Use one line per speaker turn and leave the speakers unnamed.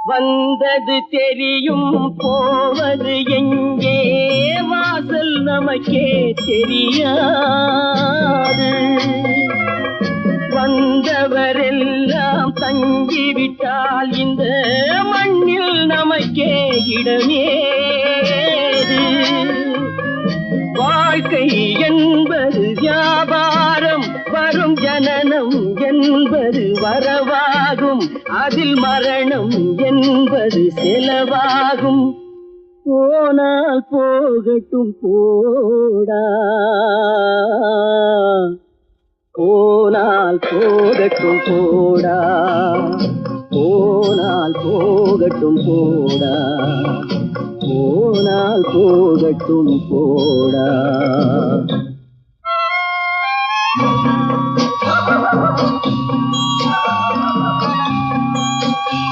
வந்தது தெரியும் போவது எங்கே வாசல் நமக்கே தெரியாது. வந்தவரெல்லாம் தங்கிவிட்டால் இந்த மண்ணில் நமக்கே இடமேது. வாழ்க்கை என்பது வியாபாரம், வரும் ஜனனம் என்பது வரவாகும், அதில் மரணம் என்பது செலவாகும். போனால் போகட்டும் போடா, போனால் போகட்டும் போடா, போனால் போகட்டும் போடா, போனால் போகட்டும் போடா.